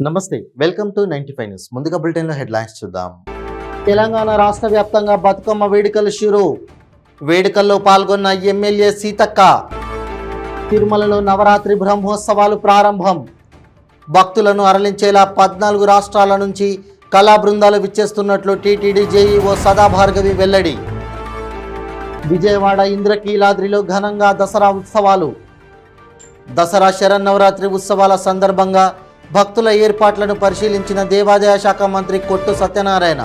నమస్తే, welcome to 95 news. ముందుగా బులెటిన్లో హెడ్లైన్స్ చూద్దాం. తెలంగాణ రాష్ట్ర వ్యాప్తంగా బతుకమ్మ వేడుకలు షురు. వేడుకల్లో పాల్గొన్న ఎమ్మెల్యే సీతక్క. తిరుమలలో నవరాత్రి బ్రహ్మోత్సవాలు ప్రారంభం. భక్తులను అరలించేలా 14 రాష్ట్రాల నుంచి కళా బృందాలు విచ్చేస్తున్నట్లు టీటీడీ జేఈఓ సదాభార్గవి వెల్లడి. విజయవాడ ఇంద్రకీలాద్రిలో ఘనంగా దసరా ఉత్సవాలు. దసరా శరన్నవరాత్రి ఉత్సవాల సందర్భంగా భక్తుల ఏర్పాట్లను పరిశీలించిన దేవాదాయ శాఖ మంత్రి కొట్టు సత్యనారాయణ.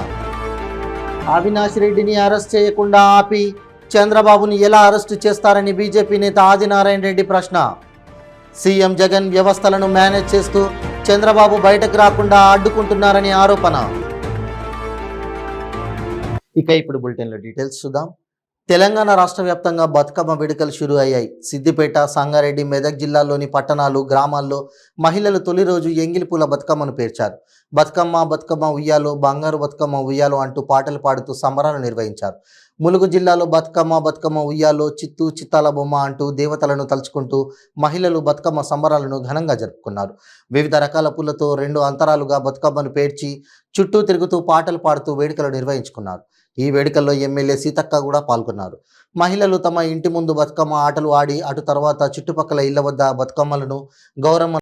అవినాష్ రెడ్డిని అరెస్ట్ చేయకుండా ఆపి చంద్రబాబుని ఎలా అరెస్టు చేస్తారని బీజేపీ నేత ఆదినారాయణ రెడ్డి ప్రశ్న. సీఎం జగన్ వ్యవస్థలను మేనేజ్ చేస్తూ చంద్రబాబు బయటకు రాకుండా అడ్డుకుంటున్నారని ఆరోపణ. ఇక ఇప్పుడు బులెటిన్లో డీటెయిల్స్ చూద్దాం. తెలంగాణ రాష్ట్ర వ్యాప్తంగా బతుకమ్మ వేడుకలు షురు అయ్యాయి. సిద్దిపేట, సంగారెడ్డి, మెదక్ జిల్లాల్లోని పట్టణాలు, గ్రామాల్లో మహిళలు తొలి రోజు ఎంగిలిపూల బతుకమ్మను పేర్చారు. బతుకమ్మ బతుకమ్మ ఉయ్యాలో, బంగారు బతుకమ్మ ఉయ్యాలో అంటూ పాటలు పాడుతూ సంబరాలు నిర్వహించారు. ములుగు జిల్లాలో బతుకమ్మ బతుకమ్మ ఉయ్యాలో, చిత్తూ చిత్తాల బొమ్మ అంటూ దేవతలను తలుచుకుంటూ మహిళలు బతుకమ్మ సంబరాలను ఘనంగా జరుపుకున్నారు. వివిధ రకాల పూలతో 2 అంతరాలుగా బతుకమ్మను పేర్చి చుట్టూ తిరుగుతూ పాటలు పాడుతూ వేడుకలు నిర్వహించుకున్నారు. ఈ వేడుకల్లో ఎమ్మెల్యే సీతక్క కూడా పాల్గొన్నారు. మహిళలు తమ ఇంటి ముందు బతుకమ్మ ఆటలు ఆడి అటు తర్వాత చుట్టుపక్కల ఇళ్ల వద్ద బతుకమ్మలను గౌరమ్మ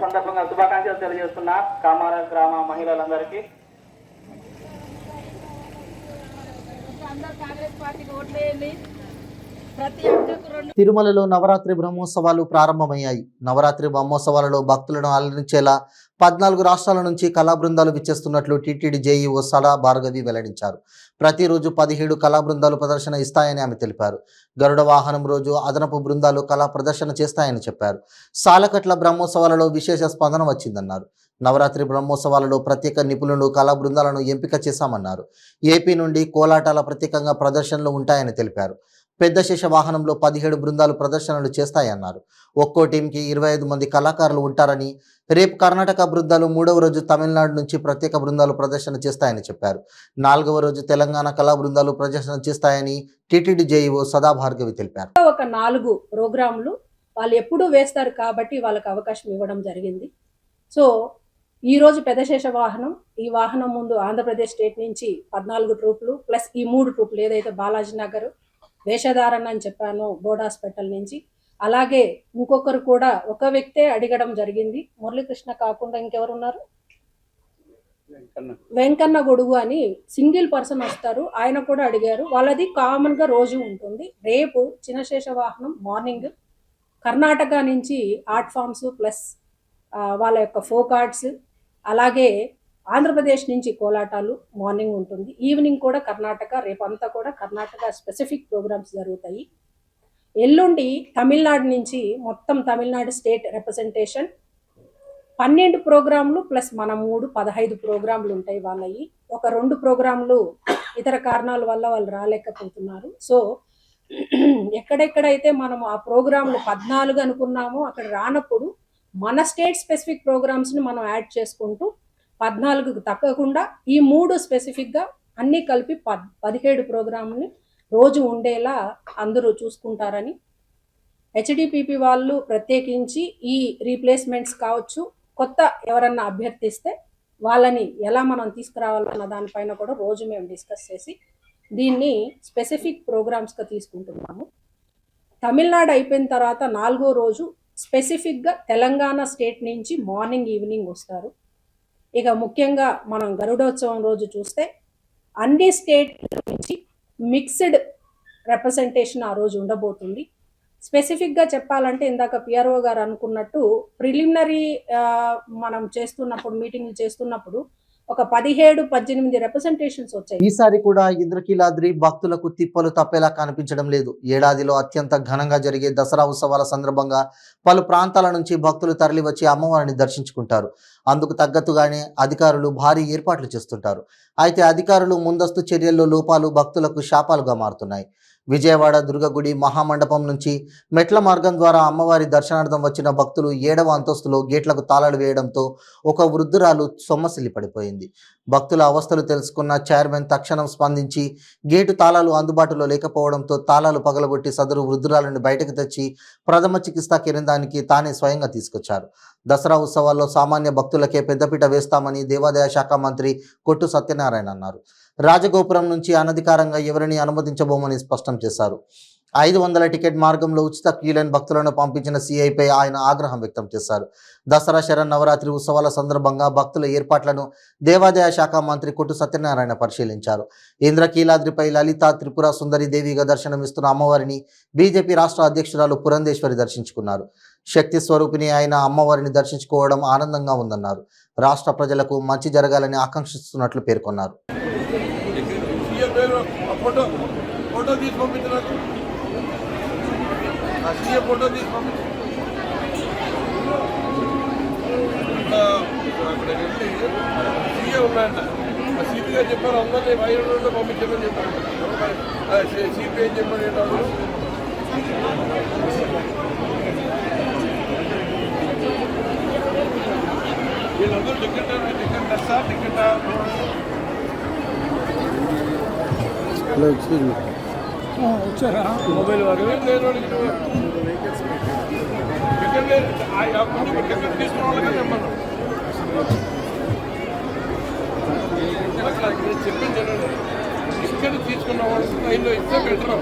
సందర్భంగా శుభాకాంక్షలు తెలియజేస్తున్నా కామార గ్రామ మహిళలందరికీ. తిరుమలలో నవరాత్రి బ్రహ్మోత్సవాలు ప్రారంభమయ్యాయి. నవరాత్రి బ్రహ్మోత్సవాలలో భక్తులను అలరించేలా 14 రాష్ట్రాల నుంచి కళా బృందాలు విచ్చేస్తున్నట్లు టీటీడీ జేఈఓ సదా భార్గవి వెల్లడించారు. ప్రతిరోజు 17 కళా బృందాలు ప్రదర్శన ఇస్తాయని ఆమె తెలిపారు. గరుడ వాహనం రోజు అదనపు బృందాలు కళా ప్రదర్శన చేస్తాయని చెప్పారు. సాలకట్ల బ్రహ్మోత్సవాలలో విశేష స్పందన వచ్చిందన్నారు. నవరాత్రి బ్రహ్మోత్సవాలలో ప్రత్యేక నిపుణులు కళా బృందాలను ఎంపిక చేశామన్నారు. ఏపీ నుండి కోలాటాల ప్రత్యేకంగా ప్రదర్శనలు ఉంటాయని తెలిపారు. పెద్ద శేష వాహనంలో 17 బృందాలు ప్రదర్శనలు చేస్తాయన్నారు. ఒక్కో టీంకి 25 మంది కళాకారులు ఉంటారని, రేపు కర్ణాటక బృందాలు, 3వ రోజు తమిళనాడు నుంచి ప్రత్యేక బృందాలు ప్రదర్శన చేస్తాయని చెప్పారు. 4వ రోజు తెలంగాణ కళా బృందాలు ప్రదర్శన చేస్తాయని టీటీడీ జేఈఓ సదా భార్గవి తెలిపారు. ఒక 4 ప్రోగ్రాంలు వాళ్ళు ఎప్పుడూ వేస్తారు కాబట్టి వాళ్ళకి అవకాశం ఇవ్వడం జరిగింది. సో ఈరోజు పెద్దశేష వాహనం, ఈ వాహనం ముందు ఆంధ్రప్రదేశ్ స్టేట్ నుంచి 14 ట్రూపులు ప్లస్ ఈ 3 ట్రూపులు ఏదైతే బాలాజీ నగర్ వేషధారణ అని చెప్పాను బోర్డ్ హాస్పిటల్ నుంచి, అలాగే ఇంకొకరు కూడా ఒక వ్యక్తే అడగడం జరిగింది. మురళీకృష్ణ కాకుండా ఇంకెవరు ఉన్నారు, వెంకన్న గొడుగు అని సింగిల్ పర్సన్ వస్తారు, ఆయన కూడా అడిగారు. వాళ్ళది కామన్గా రోజు ఉంటుంది. రేపు చిన్నశేష వాహనం మార్నింగ్ కర్ణాటక నుంచి ఆర్ట్ ఫామ్స్ ప్లస్ వాళ్ళ యొక్క ఫోక్ ఆర్ట్స్, అలాగే ఆంధ్రప్రదేశ్ నుంచి కోలాటాలు మార్నింగ్ ఉంటుంది. ఈవినింగ్ కూడా కర్ణాటక, రేపంతా కూడా కర్ణాటక స్పెసిఫిక్ ప్రోగ్రామ్స్ జరుగుతాయి. ఎల్లుండి తమిళనాడు నుంచి మొత్తం తమిళనాడు స్టేట్ రిప్రజెంటేషన్ 12 ప్రోగ్రాంలు ప్లస్ మన 15 ప్రోగ్రాంలు ఉంటాయి వాళ్ళవి. ఒక 2 ప్రోగ్రాంలు ఇతర కారణాల వల్ల వాళ్ళు రాలేకపోతున్నారు. సో ఎక్కడెక్కడైతే మనం ఆ ప్రోగ్రాంలు 14 అనుకున్నామో అక్కడ రానప్పుడు మన స్టేట్ స్పెసిఫిక్ ప్రోగ్రామ్స్ని మనం యాడ్ చేసుకుంటూ 14కు తగ్గకుండా ఈ 3 స్పెసిఫిక్గా అన్నీ కలిపి 17 ప్రోగ్రాంని రోజు ఉండేలా అందరూ చూసుకుంటారని, హెచ్డిపిపి వాళ్ళు ప్రత్యేకించి ఈ రీప్లేస్మెంట్స్ కావచ్చు, కొత్త ఎవరన్నా అభ్యర్థిస్తే వాళ్ళని ఎలా మనం తీసుకురావాలన్న దానిపైన కూడా రోజు మేము డిస్కస్ చేసి దీన్ని స్పెసిఫిక్ ప్రోగ్రామ్స్గా తీసుకుంటున్నాము. తమిళనాడు అయిపోయిన తర్వాత 4వ రోజు స్పెసిఫిక్గా తెలంగాణ స్టేట్ నుంచి మార్నింగ్ ఈవినింగ్ వస్తారు. ఇక ముఖ్యంగా మనం గరుడోత్సవం రోజు చూస్తే అన్ని స్టేట్ నుంచి మిక్స్డ్ రిప్రజెంటేషన్ ఆ రోజు ఉండబోతుంది. స్పెసిఫిక్గా చెప్పాలంటే ఇందాక పిఆర్ఓ గారు అనుకున్నట్టు ప్రిలిమినరీ మనం చేస్తున్నప్పుడు మీటింగ్లు చేస్తున్నప్పుడు ఒక 17-18 రిప్రజెంటేషన్స్ వచ్చాయి. ఈసారి కూడా ఇంద్రకీలాద్రి భక్తులకు తిప్పలు తప్పేలా కనిపించడం లేదు. ఏడాదిలో అత్యంత ఘనంగా జరిగే దసరా ఉత్సవాల సందర్భంగా పలు ప్రాంతాల నుంచి భక్తులు తరలివచ్చి అమ్మవారిని దర్శించుకుంటారు. అందుకు తగ్గట్టుగానే అధికారులు భారీ ఏర్పాట్లు చేస్తుంటారు. అయితే అధికారులు ముందస్తు చర్యల్లో లోపాలు భక్తులకు శాపాలుగా మారుతున్నాయి. విజయవాడ దుర్గగుడి మహామండపం నుంచి మెట్ల మార్గం ద్వారా అమ్మవారి దర్శనార్థం వచ్చిన భక్తులు 7వ అంతస్తులో గేట్లకు తాళాలు వేయడంతో ఒక వృద్ధురాలు సొమ్మసిల్లి పడిపోయింది. భక్తుల అవస్థలు తెలుసుకున్న చైర్మన్ తక్షణం స్పందించి గేటు తాళాలు అందుబాటులో లేకపోవడంతో తాళాలు పగలగొట్టి సదరు వృద్ధురాలను బయటకు తెచ్చి ప్రథమ చికిత్సా కేంద్రానికి తానే స్వయంగా తీసుకొచ్చారు. దసరా ఉత్సవాల్లో సామాన్య భక్తులకే పెద్దపీట వేస్తామని దేవాదాయ శాఖ మంత్రి కొట్టు సత్యనారాయణ అన్నారు. రాజగోపురం నుంచి అనధికారంగా ఎవరిని అనుమతించబోమని స్పష్టం చేశారు. 500 టికెట్ మార్గంలో ఉచిత క్యూలైన్ భక్తులను పంపించిన సీఐపై ఆయన ఆగ్రహం వ్యక్తం చేశారు. దసరా శరన్నవరాత్రి ఉత్సవాల సందర్భంగా భక్తుల ఏర్పాట్లను దేవాదాయ శాఖ మంత్రి కొట్టు సత్యనారాయణ పరిశీలించారు. ఇంద్రకీలాద్రిపై లలిత త్రిపుర సుందరి దేవిగా దర్శనమిస్తున్న అమ్మవారిని బీజేపీ రాష్ట్ర అధ్యక్షురాలు పురంధేశ్వరి దర్శించుకున్నారు. శక్తి స్వరూపిణి అయిన అమ్మవారిని దర్శించుకోవడం ఆనందంగా ఉందన్నారు. రాష్ట్ర ప్రజలకు మంచి జరగాలని ఆకాంక్షిస్తున్నట్లు పేర్కొన్నారు. ఫోటో తీసి పంపించినారు. ఫోటో తీసి పంపించి అక్కడ వెళ్ళి సీఏ ఉన్నాయంట. సిపి గారు చెప్పారు అందరినీ 500 పంపించమని చెప్పారు. సిపి ఏం చెప్పారు ఏంటో వీళ్ళందరూ టికెట్ తెస్తా టికెట్ వచ్చారా మొబైల్ వారు టికెట్ తీసుకున్న వాళ్ళగా చెప్పాను. చెప్పింది టికెట్ తీసుకున్న వాళ్ళు లైన్లో ఇస్తే బెటర్.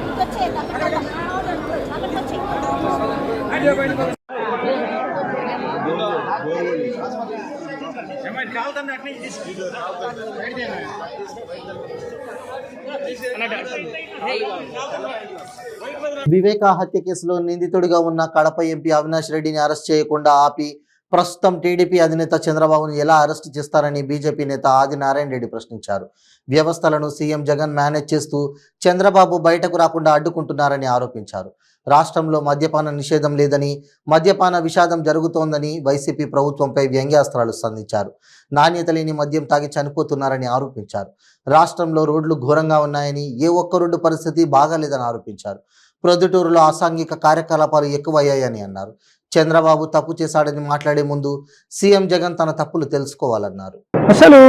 వివేక హత్య కేసులో నిందితుడిగా ఉన్న కడప ఎంపీ అవినాష్ రెడ్డిని అరెస్ట్ చేయకుండా ఆపి ప్రస్తుతం టీడీపీ అధినేత చంద్రబాబును ఎలా అరెస్ట్ చేస్తారని బీజేపీ నేత ఆదినారాయణ రెడ్డి ప్రశ్నించారు. వ్యవస్థలను సీఎం జగన్ మేనేజ్ చేస్తూ చంద్రబాబు బయటకు రాకుండా అడ్డుకుంటున్నారని ఆరోపించారు. రాష్ట్రంలో మద్యపాన నిషేధం లేదని, మద్యపాన విషాదం జరుగుతోందని వైసీపీ ప్రభుత్వంపై వ్యంగ్యాస్త్రాలు సంధించారు. నాణ్యత లేని మద్యం తాగి చనిపోతున్నారని ఆరోపించారు. రాష్ట్రంలో రోడ్లు ఘోరంగా ఉన్నాయని, ఏ ఒక్క రోడ్డు పరిస్థితి బాగాలేదని ఆరోపించారు. ప్రొద్దుటూరులో అసాంఘిక కార్యకలాపాలు ఎక్కువయ్యాయని అన్నారు. చంద్రబాబు తప్పు చేశాడని మాట్లాడే ముందు సీఎం జగన్ తన తప్పులు తెలుసుకోవాలన్నారు. అసలు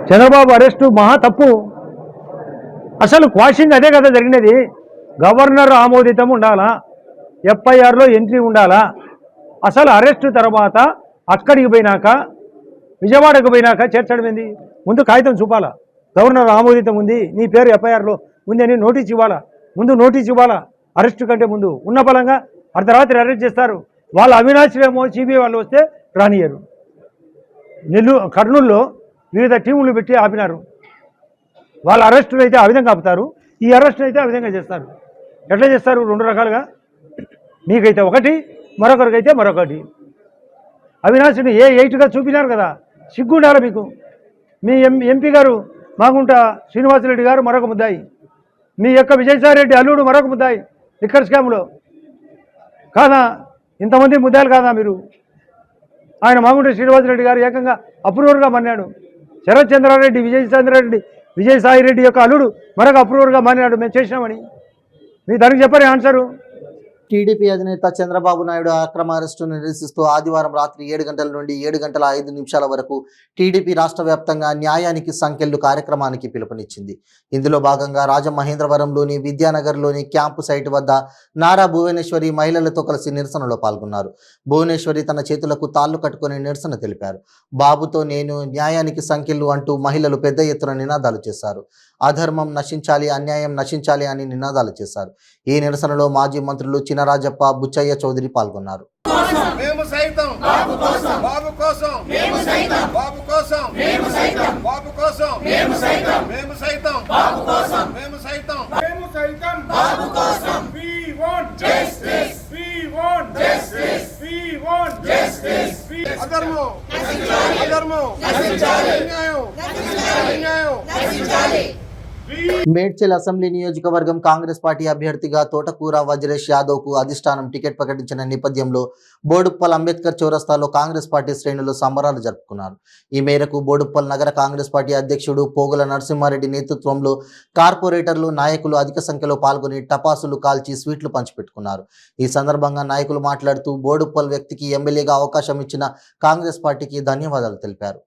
చంద్రబాబు అరెస్టు మహా తప్పు. అసలు క్వాషింగ్ అదే కదా జరిగినది. గవర్నర్ ఆమోదితం ఉండాలా, ఎఫ్ఐఆర్లో ఎంట్రీ ఉండాలా. అసలు అరెస్టు తర్వాత అక్కడికి పోయినాక విజయవాడకు పోయినాక చేర్చడం ఏంది? ముందు కాగితం చూపాలా, గవర్నర్ ఆమోదితం ఉంది, నీ పేరు ఎఫ్ఐఆర్లో ఉంది అని నోటీస్ ఇవ్వాలా. ముందు నోటీస్ ఇవ్వాలా. అరెస్టు కంటే ముందు ఉన్న బలంగా అర్ధరాత్రి అరెస్ట్ చేస్తారు. వాళ్ళు అవినాశులేమో సిబిఐ వాళ్ళు వస్తే రానియరు. కర్నూలులో వివిధ టీములు పెట్టి ఆపినారు. వాళ్ళ అరెస్టులు అయితే ఆ విధంగా ఆపుతారు, ఈ అరెస్టులు అయితే ఆ విధంగా చేస్తారు. ఎట్లా చేస్తారు? 2 రకాలుగా. మీకైతే ఒకటి, మరొకరికైతే మరొకటి. అవినాశుని ఏ8గా చూపినారు కదా, సిగ్గుండాలి మీకు. మీ ఎంపీ గారు మాగుంట శ్రీనివాసరెడ్డి గారు మరొక ముద్దాయి, మీ యొక్క విజయసాయిరెడ్డి అల్లుడు మరొక ముద్దాయి లిక్కర్ స్కామ్లో. కాదా? ఇంతమంది ముద్దాయిలు కాదా మీరు? ఆయన మాగుంట శ్రీనివాసరెడ్డి గారు ఏకంగా అప్రూవర్గా మన్నాడు. శరత్ చంద్రారెడ్డి విజయసాయిరెడ్డి యొక్క అల్లుడు మరొక అప్రూవర్గా మారినాడు మేము చేసినామని. మీ దానికి చెప్పరే ఆన్సరు. టీడీపీ అధినేత చంద్రబాబు నాయుడు అక్రమ అరెస్టును నిరసిస్తూ ఆదివారం రాత్రి 7 గంటల నుండి 7 గంటల 5 నిమిషాల వరకు టీడీపీ రాష్ట్ర వ్యాప్తంగా న్యాయానికి సంకెళ్లు కార్యక్రమానికి పిలుపునిచ్చింది. ఇందులో భాగంగా రాజమహేంద్రవరంలోని విద్యానగర్లోని క్యాంపు సైట్ వద్ద నారా భువనేశ్వరి మహిళలతో కలిసి నిరసనలో పాల్గొన్నారు. భువనేశ్వరి తన చేతులకు తాళ్లు కట్టుకుని నిరసన తెలిపారు. బాబుతో నేను, న్యాయానికి సంకెళ్లు అంటూ మహిళలు పెద్ద ఎత్తున నినాదాలు చేశారు. అధర్మం నశించాలి, అన్యాయం నశించాలి అని నినాదాలు చేశారు. ఈ నిరసనలో మాజీ మంత్రులు చినరాజప్ప, బుచ్చయ్య చౌదరి పాల్గొన్నారు. మేము సైతం బాబు కోసం, బాబు కోసం మేము సైతం, బాబు కోసం మేము సైతం, బాబు కోసం మేము సైతం, మేము సైతం బాబు కోసం, మేము సైతం, మేము సైతం బాబు కోసం. We want justice, we want justice, we want justice. అధర్మం అధర్మం అన్యాయం అన్యాయం. మేడ్చల్ అసెంబ్లీ నియోజకవర్గం కాంగ్రెస్ పార్టీ అభ్యర్థిగా తోటకూర వజ్రేష్ యాదవ్ కు అధిష్టానం టికెట్ ప్రకటించిన నేపథ్యంలో బోడుప్పల్ అంబేద్కర్ చౌరస్తాలో కాంగ్రెస్ పార్టీ శ్రేణులు సంబరాలు జరుపుకున్నారు. ఈ మేరకు బోడుప్పల్ నగర కాంగ్రెస్ పార్టీ అధ్యక్షుడు పోగుల నరసింహారెడ్డి నేతృత్వంలో కార్పొరేటర్లు నాయకులు అధిక సంఖ్యలో పాల్గొని టపాసులు కాల్చి స్వీట్లు పంచిపెట్టుకున్నారు. ఈ సందర్భంగా నాయకులు మాట్లాడుతూ బోడుప్పల్ వ్యక్తికి ఎమ్మెల్యేగా అవకాశం ఇచ్చిన కాంగ్రెస్ పార్టీకి ధన్యవాదాలు తెలిపారు.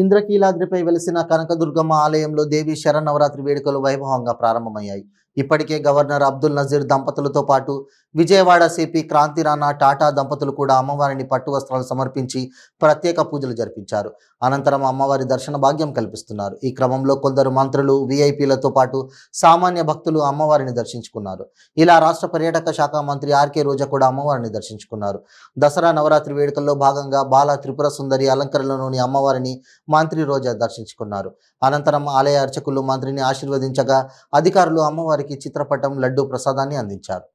ఇంద్రకీలాద్రిపై వెలిసిన కనకదుర్గమ్మ ఆలయంలో దేవి శరన్నవరాత్రి వేడుకలు వైభవంగా ప్రారంభమయ్యాయి. ఇప్పటికే గవర్నర్ అబ్దుల్ నజీర్ దంపతులతో పాటు విజయవాడ సిపి క్రాంతి రాణా టాటా దంపతులు కూడా అమ్మవారిని పట్టు వస్త్రాలు సమర్పించి ప్రత్యేక పూజలు జరిపించారు. అనంతరం అమ్మవారి దర్శన భాగ్యం కల్పిస్తున్నారు. ఈ క్రమంలో కొందరు మంత్రులు విఐపీలతో పాటు సామాన్య భక్తులు అమ్మవారిని దర్శించుకున్నారు. ఇలా రాష్ట్ర పర్యాటక శాఖ మంత్రి ఆర్కే రోజా కూడా అమ్మవారిని దర్శించుకున్నారు. దసరా నవరాత్రి వేడుకల్లో భాగంగా బాల త్రిపుర సుందరి అలంకరణలోని అమ్మవారిని మంత్రి రోజా దర్శించుకున్నారు. అనంతరం ఆలయ అర్చకులు మంత్రిని ఆశీర్వదించగా అధికారులు అమ్మవారికి చిత్రపటం లడ్డూ ప్రసాదాన్ని అందించారు.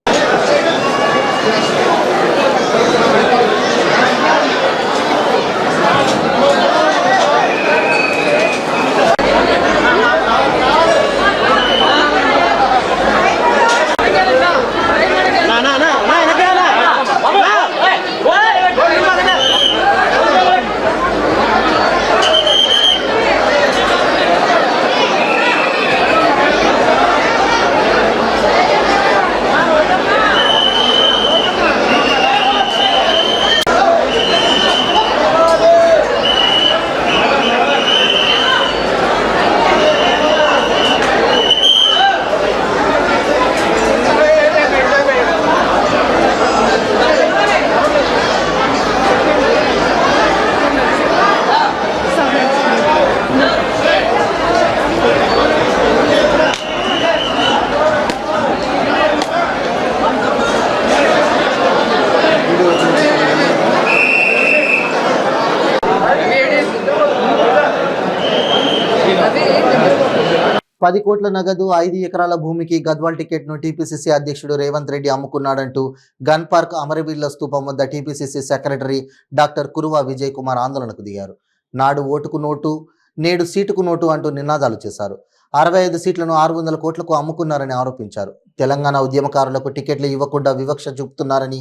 పది కోట్ల నగదు 5 ఎకరాల భూమికి గద్వాల్ టికెట్ను టీపీసీసీ అధ్యక్షుడు రేవంత్ రెడ్డి అమ్ముకున్నాడంటూ గన్ పార్క్ అమరవీరుల స్తూపం వద్ద TPCC secretary doctor కురువా Vijay Kumar ఆందోళనకు దిగారు. నాడు ఓటుకు నోటు, నేడు సీటుకు నోటు అంటూ నినాదాలు చేశారు. 65 సీట్లను 600 కోట్లకు అమ్ముకున్నారని ఆరోపించారు. తెలంగాణ ఉద్యమకారులకు టికెట్లు ఇవ్వకుండా వివక్ష చూపుతున్నారని,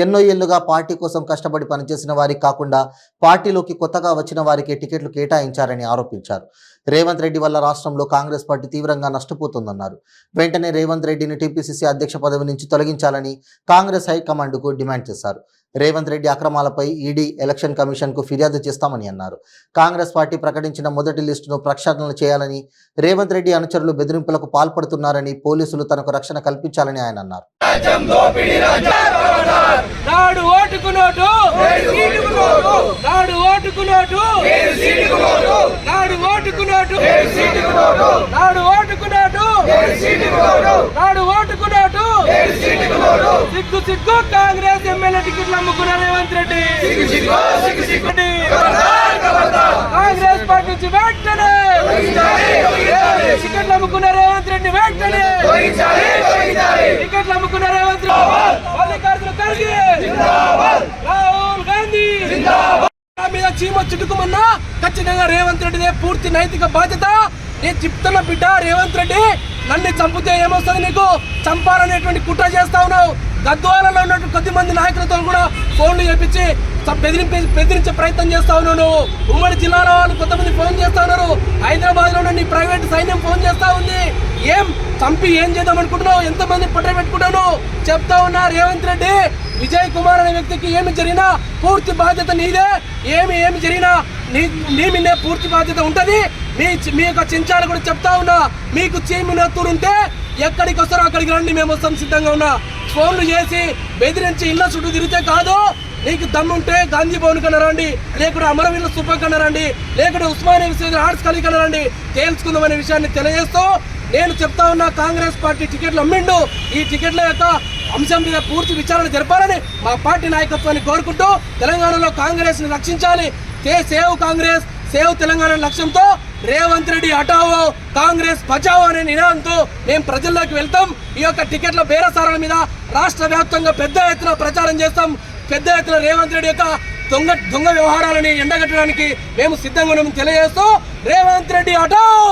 ఎన్నో ఏళ్లుగా పార్టీ కోసం కష్టపడి పనిచేసిన వారికి కాకుండా పార్టీలోకి కొత్తగా వచ్చిన వారికి టికెట్లు కేటాయించారని ఆరోపించారు. రేవంత్ రెడ్డి వల్ల రాష్ట్రంలో కాంగ్రెస్ పార్టీ తీవ్రంగా నష్టపోతుందన్నారు. వెంటనే రేవంత్ రెడ్డిని టీపీసీసీ అధ్యక్ష పదవి నుంచి తొలగించాలని కాంగ్రెస్ హైకమాండ్కు డిమాండ్ చేశారు. రేవంత్ రెడ్డి అక్రమాలపై ఈడీ, ఎలక్షన్ కమిషన్కు ఫిర్యాదు చేస్తామని అన్నారు. కాంగ్రెస్ పార్టీ ప్రకటించిన మొదటి లిస్టును ప్రక్షాళన చేయాలని, రేవంత్ రెడ్డి అనుచరులు బెదిరింపులకు పాల్పడుతున్నారని, పోలీసులు తనకు రక్షణ కల్పించాలని ఆయన అన్నారు. కాంగ్రెస్ ఎమ్మెల్యే టికెట్లు అమ్ముకున్న రేవంత్ రెడ్డి, కాంగ్రెస్ పార్టీ నుంచి వెంటనే టికెట్లు అమ్ముకున్న రేవంత్ రెడ్డి, వెంటనే టికెట్లు అమ్ముకున్న రేవంత్ రెడ్డి, మల్లికార్జున ఖర్గే, రాహుల్ గాంధీ మీద చీమ చుట్టుకుమన్నా ఖచ్చితంగా రేవంత్ రెడ్డిదే పూర్తి నైతిక బాధ్యత. నేను చెప్తున్న బిడ్డ రేవంత్ రెడ్డి, నన్ను చంపితే ఏమొస్తుంది, నీకు చంపాలనేటువంటి కుట్ర చేస్తా ఉన్నావు. గద్వాలలో ఉన్నటువంటి కొద్దిమంది నాయకులతో కూడా ఫోన్లు చేపించి బెదిరించే ప్రయత్నం చేస్తా ఉన్నావు. నువ్వు ఉమ్మడి జిల్లాలో వాళ్ళు కొంతమంది ఫోన్ చేస్తా ఉన్నారు. హైదరాబాద్ లో నీ ప్రైవేట్ సైన్యం ఫోన్ చేస్తా ఉంది. ఏం చంపి ఏం చేద్దాం అనుకుంటున్నావు, ఎంతమంది పట్ట పెట్టుకుంటాను చెప్తా ఉన్నా. రేవంత్ రెడ్డి, విజయ్ కుమార్ అనే వ్యక్తికి ఏమి జరిగినా పూర్తి బాధ్యత నీదే. ఏమి జరిగినా నీ మీదే పూర్తి బాధ్యత ఉంటది. మీ యొక్క చెంచాలు కూడా చెప్తా ఉన్నా, మీకు చీమి నెత్తురుంటే ఎక్కడికి వస్తారో అక్కడికి రండి, మేము వస్తాం సిద్ధంగా ఉన్నా. ఫోన్లు చేసి బెదిరించి ఇళ్ళ చుట్టూ తిరిగితే కాదు. నీకు దమ్ముంటే గాంధీ భవన్ కన్నా రండి, లేకుంటే అమరవీరుల స్థూపం కన్నా రండి, లేకుంటే ఉస్మానియా విశ్వవిద్యాలయ ఆర్ట్స్ కాలేజ్ కన్నా రండి, తేల్చుకుందామనే విషయాన్ని తెలియజేస్తూ నేను చెప్తా ఉన్నా, కాంగ్రెస్ పార్టీ టికెట్లు అమ్మిండు. ఈ టికెట్ల యొక్క అంశం మీద పూర్తి విచారణ జరపాలని మా పార్టీ నాయకత్వాన్ని కోరుకుంటూ తెలంగాణలో కాంగ్రెస్ని రక్షించాలి. సేవ్ కాంగ్రెస్, సేవ్ తెలంగాణ లక్ష్యంతో రేవంత్ రెడ్డి హఠావో, కాంగ్రెస్ బచావో అనే నినాదంతో మేము ప్రజల్లోకి వెళ్తాం. ఈ యొక్క టికెట్ల బేరసారాల మీద రాష్ట్ర వ్యాప్తంగా పెద్ద ఎత్తున ప్రచారం చేస్తాం. పెద్ద ఎత్తున రేవంత్ రెడ్డి యొక్క దొంగ వ్యవహారాలని ఎండగట్టడానికి మేము సిద్ధంగా ఉన్నామని తెలియజేస్తూ రేవంత్ రెడ్డి హఠావో.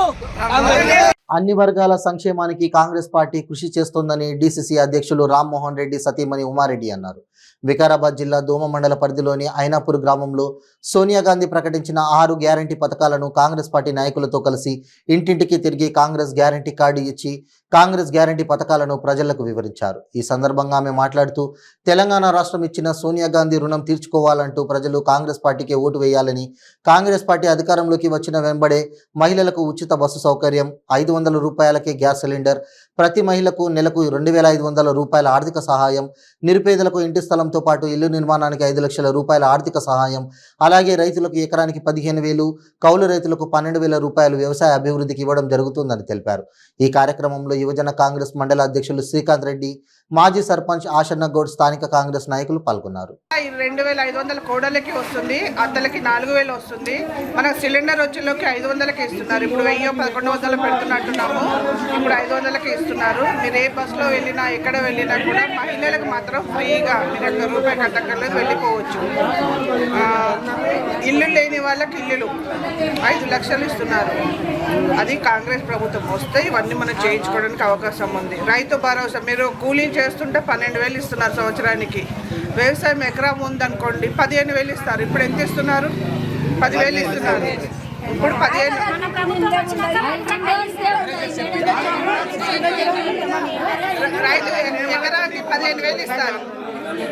అన్ని వర్గాల సంక్షేమానికి కాంగ్రెస్ పార్టీ కృషి చేస్తోందని డీసీసీ అధ్యక్షులు రామ్మోహన్ రెడ్డి సతీమణి ఉమారెడ్డి అన్నారు. వికారాబాద్ జిల్లా దోమ మండల పరిధిలోని ఐనాపూర్ గ్రామంలో సోనియా గాంధీ ప్రకటించిన 6 గ్యారంటీ పథకాలను కాంగ్రెస్ పార్టీ నాయకులతో కలిసి ఇంటింటికి తిరిగి కాంగ్రెస్ గ్యారంటీ కార్డు ఇచ్చి కాంగ్రెస్ గ్యారంటీ పథకాలను ప్రజలకు వివరించారు. ఈ సందర్భంగా ఆమె మాట్లాడుతూ తెలంగాణ రాష్ట్రం ఇచ్చిన సోనియా గాంధీ రుణం తీర్చుకోవాలంటూ ప్రజలు కాంగ్రెస్ పార్టీకి ఓటు వేయాలని, కాంగ్రెస్ పార్టీ అధికారంలోకి వచ్చిన వెంబడే మహిళలకు ఉచిత బస్సు సౌకర్యం, 500 రూపాయలకే గ్యాస్ సిలిండర్, ప్రతి మహిళకు నెలకు 2,500 రూపాయల ఆర్థిక సహాయం, నిరుపేదలకు ఇంటి స్థలంతో పాటు ఇల్లు నిర్మాణానికి 5 లక్షల రూపాయల ఆర్థిక సహాయం, అలాగే రైతులకు ఎకరానికి 15,000, కౌలు రైతులకు 12,000 రూపాయలు వ్యవసాయ అభివృద్ధికి ఇవ్వడం జరుగుతుందని తెలిపారు. ఈ కార్యక్రమంలో యువజన కాంగ్రెస్ మండల అధ్యక్షులు శ్రీకాంత్ రెడ్డి, మాజీ సర్పంచ్ ఆషన్న గౌడ్, స్థానిక కాంగ్రెస్ నాయకులు పాల్గొన్నారు. 2,500 కోడలకి వస్తుంది, అత్తలకి 4,000 వస్తుంది. మనకు సిలిండర్ వచ్చేలోకి 500కి ఇస్తున్నారు. ఇప్పుడు 1,000-1,100 పెడుతున్నట్టున్నాము. ఇప్పుడు 500కి ఇస్తున్నారు. మీరు ఏ బస్సులో వెళ్ళినా ఎక్కడ వెళ్ళినా కూడా మహిళలకు మాత్రం ఫ్రీగా మీరు ₹1 కట్టక్కర్లేదు, వెళ్ళిపోవచ్చు. ఇల్లు లేని వాళ్ళకి ఇల్లులు 5 లక్షలు ఇస్తున్నారు. అది కాంగ్రెస్ ప్రభుత్వం వస్తే ఇవన్నీ మనం చేయించుకోవడానికి అవకాశం ఉంది. రైతు భరోసా మీరు కూలీ చేస్తుంటే 12,000 ఇస్తున్నారు సంవత్సరానికి. వ్యవసాయం ఎకరం ఉందనుకోండి 15,000 ఇస్తారు. ఇప్పుడు ఎంత ఇస్తున్నారు? 10,000 ఇస్తున్నారు. ఇప్పుడు 15 రైతు ఎకరానికి 15,000 ఇస్తారు.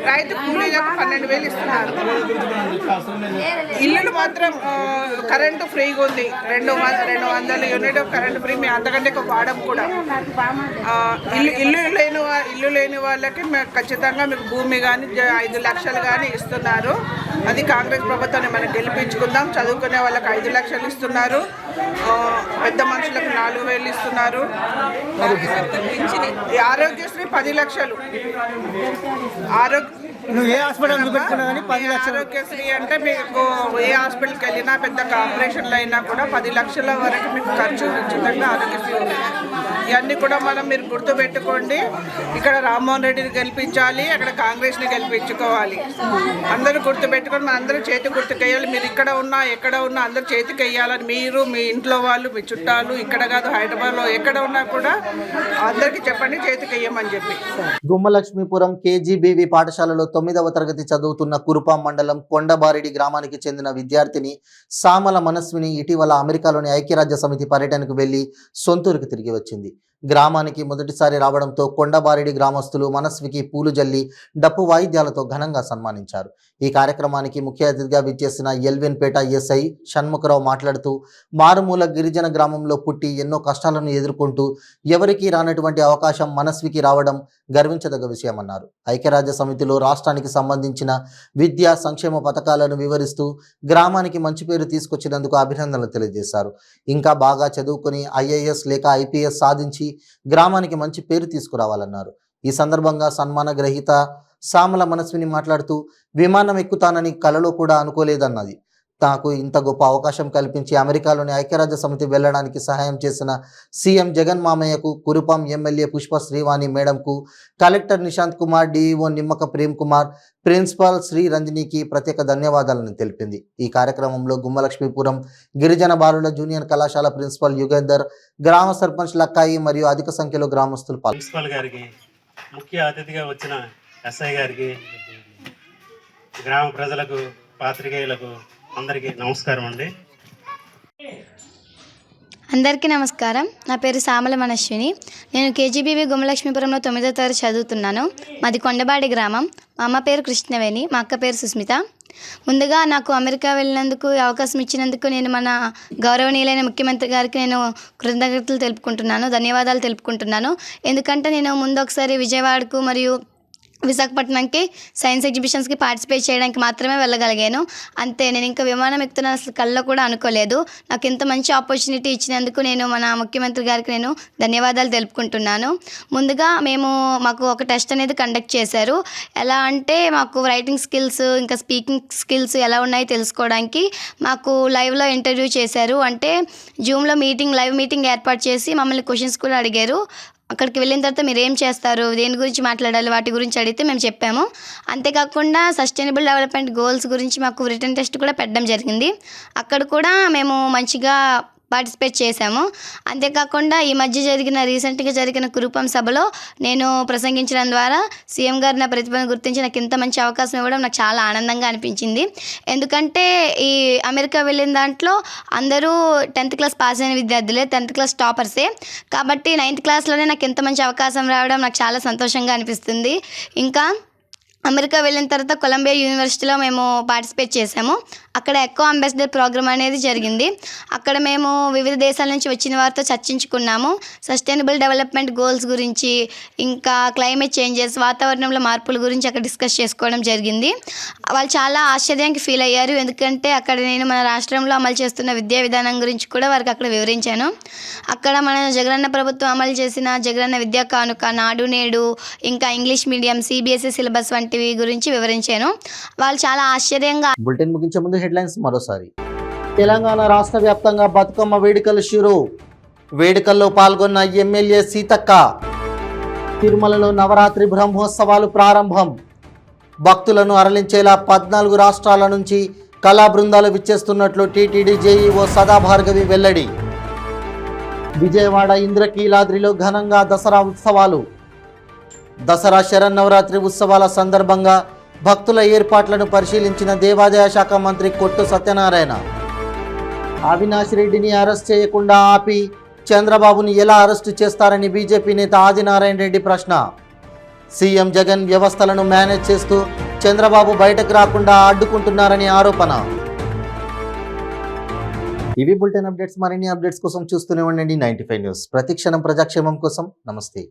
రైతు కూలీలకు 12,000 ఇస్తున్నారు. ఇల్లులు మాత్రం కరెంటు ఫ్రీగా ఉంది. 200 యూనిట్ కరెంటు ఫ్రీ. మేము అంతకంటే ఒక వాడం కూడా. ఇల్లు లేని వాళ్ళకి ఖచ్చితంగా మీకు భూమి కానీ 5 లక్షలు కానీ ఇస్తున్నారు. అది కాంగ్రెస్ ప్రభుత్వాన్ని మనం గెలిపించుకుందాం. చదువుకునే వాళ్ళకి 5 లక్షలు ఇస్తున్నారు. పెద్ద మనుషులకు 4,000 ఇస్తున్నారు. ఆరోగ్యశ్రీ 10 లక్షలు. ఆరోగ్యశ్రీ అంటే మీకు ఏ హాస్పిటల్కి వెళ్ళినా పెద్ద ఆపరేషన్లు అయినా కూడా 10 లక్షల వరకు మీకు ఖర్చు ఉచితంగా ఆరోగ్యశ్రీ ఉంది. ఇవన్నీ కూడా మీరు గుర్తుపెట్టుకోండి. ఇక్కడ రామ్మోహన్ రెడ్డిని గెలిపించాలి, అక్కడ కాంగ్రెస్ని గెలిపించుకోవాలి. అందరూ గుర్తుపెట్టుకొని మన అందరూ చేతి గుర్తుకేయాలి. మీరు ఇక్కడ ఉన్నా ఎక్కడ ఉన్నా అందరూ చేతికి వేయాలని. మీరు మీ ఇంట్లో వాళ్ళు, మీ చుట్టాలు, ఇక్కడ కాదు హైదరాబాద్లో ఎక్కడ ఉన్నా కూడా అందరికీ చెప్పండి చేతికి వేయమని చెప్పి. గుమ్మలక్ష్మీపురం కేజీబీవీ పాఠశాలలో 9వ తరగతి చదువుతున్న కురుపాం మండలం కొండబారెడ్డి గ్రామానికి చెందిన విద్యార్థిని సామల మనస్విని ఇటీవల అమెరికాలోని ఐక్యరాజ్య సమితి పర్యటనకు వెళ్లి సొంతూరుకు తిరిగి వచ్చింది. గ్రామానికి మొదటిసారి రావడంతో కొండబారెడ్డి గ్రామస్తులు మనస్వికి పూలు జల్లి డప్పు వాయిద్యాలతో ఘనంగా సన్మానించారు. ఈ కార్యక్రమానికి ముఖ్య అతిథిగా విచ్చేసిన ఎల్విన్పేట ఎస్ఐ షణ్ముఖరావు మాట్లాడుతూ మారుమూల గిరిజన గ్రామంలో పుట్టి ఎన్నో కష్టాలను ఎదుర్కొంటూ ఎవరికీ రానటువంటి అవకాశం మనస్వికి రావడం గర్వించదగ్గ విషయమన్నారు. ఐక్యరాజ్య సమితిలో రాష్ట్రానికి సంబంధించిన విద్యా సంక్షేమ పథకాలను వివరిస్తూ గ్రామానికి మంచి పేరు తీసుకొచ్చినందుకు అభినందనలు తెలియజేశారు. ఇంకా బాగా చదువుకొని ఐఏఎస్ లేక ఐపీఎస్ సాధించి గ్రామానికి మంచి పేరు తీసుకురావాలన్నారు. ఈ సందర్భంగా సన్మాన గ్రహీత సామల మనస్విని మాట్లాడుతూ విమానం ఎక్కుతానని కలలో కూడా అనుకోలేదన్నది. నాకు ఇంత గొప్ప అవకాశం కల్పించి అమెరికాలోని ఐక్యరాజ్య సమితి వెళ్లడానికి సహాయం చేసిన సీఎం జగన్ మామయ్యకు, కురుపాం ఎమ్మెల్యే పుష్ప శ్రీవాణి మేడంకు, collector Nishant Kumar, DEO Nimmaka Prem Kumar, principal Sri రంజనీకి ప్రత్యేక ధన్యవాదాలను తెలిపింది. ఈ కార్యక్రమంలో గుమ్మలక్ష్మీపురం గిరిజన బాలుల జూనియర్ కళాశాల ప్రిన్సిపాల్ యుగేందర్, గ్రామ సర్పంచ్ లక్కాయి మరియు అధిక సంఖ్యలో గ్రామస్తులు పాల్గొన్నారు. ముఖ్య అతిథిగా వచ్చిన ఎస్ఐ గారికి, గ్రామ ప్రజలకు, పాత్రికేయులకు అందరికీ నమస్కారం అండి. అందరికీ నమస్కారం. నా పేరు సామల మనస్విని. నేను కేజీబీవీ గుమ్మలక్ష్మీపురంలో 9వ తరగతి చదువుతున్నాను. మాది కొండబాడి గ్రామం. మా అమ్మ పేరు కృష్ణవేణి, మా అక్క పేరు సుస్మిత. ముందుగా నాకు అమెరికా వెళ్ళినందుకు అవకాశం ఇచ్చినందుకు నేను మన గౌరవనీయులైన ముఖ్యమంత్రి గారికి నేను కృతజ్ఞతలు తెలుపుకుంటున్నాను, ధన్యవాదాలు తెలుపుకుంటున్నాను. ఎందుకంటే నేను ముందు ఒకసారి విజయవాడకు మరియు విశాఖపట్నంకి సైన్స్ ఎగ్జిబిషన్స్కి పార్టిసిపేట్ చేయడానికి మాత్రమే వెళ్ళగలిగాను. అంతే. నేను ఇంకా విమానం ఎక్కుతున్నాను అసలు కల్లో కూడా అనుకోలేదు. నాకు ఇంత మంచి ఆపర్చునిటీ ఇచ్చినందుకు నేను మన ముఖ్యమంత్రి గారికి నేను ధన్యవాదాలు తెలుపుకుంటున్నాను. ముందుగా మాకు ఒక టెస్ట్ అనేది కండక్ట్ చేశారు. ఎలా అంటే మాకు రైటింగ్ స్కిల్స్ ఇంకా స్పీకింగ్ స్కిల్స్ ఎలా ఉన్నాయో తెలుసుకోవడానికి మాకు లైవ్లో ఇంటర్వ్యూ చేశారు. అంటే జూమ్లో లైవ్ మీటింగ్ ఏర్పాటు చేసి మమ్మల్ని క్వశ్చన్స్ కూడా అడిగారు. అక్కడికి వెళ్ళిన తర్వాత మీరు ఏం చేస్తారు, దేని గురించి మాట్లాడాలి, వాటి గురించి అడిగితే మేము చెప్పాము. అంతేకాకుండా సస్టైనబుల్ డెవలప్మెంట్ గోల్స్ గురించి మాకు రిటన్ టెస్ట్ కూడా పెట్టడం జరిగింది. అక్కడ కూడా మేము మంచిగా పార్టిసిపేట్ చేశాము. అంతేకాకుండా రీసెంట్గా జరిగిన కురుపం సభలో నేను ప్రసంగించడం ద్వారా సీఎం గారు నా ప్రతిభను గుర్తించి నాకు ఇంత మంచి అవకాశం ఇవ్వడం నాకు చాలా ఆనందంగా అనిపించింది. ఎందుకంటే ఈ అమెరికా వెళ్ళిన దాంట్లో అందరూ 10th క్లాస్ పాస్ అయిన విద్యార్థులే, 10th క్లాస్ టాపర్సే. కాబట్టి 9th క్లాస్లోనే నాకు ఇంత మంచి అవకాశం రావడం నాకు చాలా సంతోషంగా అనిపిస్తుంది. ఇంకా అమెరికా వెళ్ళిన తర్వాత కొలంబియా యూనివర్సిటీలో మేము పార్టిసిపేట్ చేసాము. అక్కడ ఎకో అంబాసిడర్ ప్రోగ్రామ్ అనేది జరిగింది. అక్కడ మేము వివిధ దేశాల నుంచి వచ్చిన వారితో చర్చించుకున్నాము. సస్టైనబుల్ డెవలప్మెంట్ గోల్స్ గురించి, ఇంకా క్లైమేట్ చేంజెస్, వాతావరణంలో మార్పుల గురించి అక్కడ డిస్కస్ చేసుకోవడం జరిగింది. వాళ్ళు చాలా ఆశ్చర్యానికి ఫీల్ అయ్యారు. ఎందుకంటే అక్కడ నేను మన రాష్ట్రంలో అమలు చేస్తున్న విద్యా విధానం గురించి కూడా వారికి అక్కడ వివరించాను. అక్కడ మన జగనన్న ప్రభుత్వం అమలు చేసిన జగనన్న విద్యా కానుక, నాడు నేడు, ఇంకా ఇంగ్లీష్ మీడియం, CBSE సిలబస్ వంటివి గురించి వివరించాను. వాళ్ళు చాలా ఆశ్చర్యంగా. బులెటిన్ ముగించే ముందు హెడ్లైన్స్ మరోసారి. తెలంగాణ రాష్ట్ర వ్యాప్తంగా బతుకమ్మ వేడుకలు షురు. వేడుకల్లో పాల్గొన్న ఎమ్మెల్యే సీతక్క. తిరుమలలో నవరాత్రి బ్రహ్మోత్సవాలు ప్రారంభం. భక్తులను అరలించేలా 14 రాష్ట్రాల నుంచి కళా బృందాలు విచ్చేస్తున్నట్లు టీటీడీ జేఈఓ సదాభార్గవి వెల్లడి. విజయవాడ ఇంద్రకీలాద్రిలో ఘనంగా దసరా ఉత్సవాలు. దసరా శరన్నవరాత్రి ఉత్సవాల సందర్భంగా భక్తుల ఏర్పాట్లను పరిశీలించిన దేవాదాయ శాఖ మంత్రి కొట్టు సత్యనారాయణ. అవినాష్ రెడ్డిని అరెస్ట్ చేయకుండా ఆపి చంద్రబాబుని ఎలా అరెస్టు చేస్తారని బీజేపీ నేత ఆదినారాయణ రెడ్డి ప్రశ్న. సీఎం జగన్ వ్యవస్థలను మేనేజ్ చేస్తూ చంద్రబాబు బయటకు రాకుండా అడ్డుకుంటున్నారని ఆరోపణ. ఇవి బులెటిన్ అప్డేట్స్. మరిన్ని అప్డేట్స్ కోసం చూస్తూనే ఉండండి 95 న్యూస్. ప్రతిక్షణం ప్రజాక్షేమం కోసం. నమస్తే.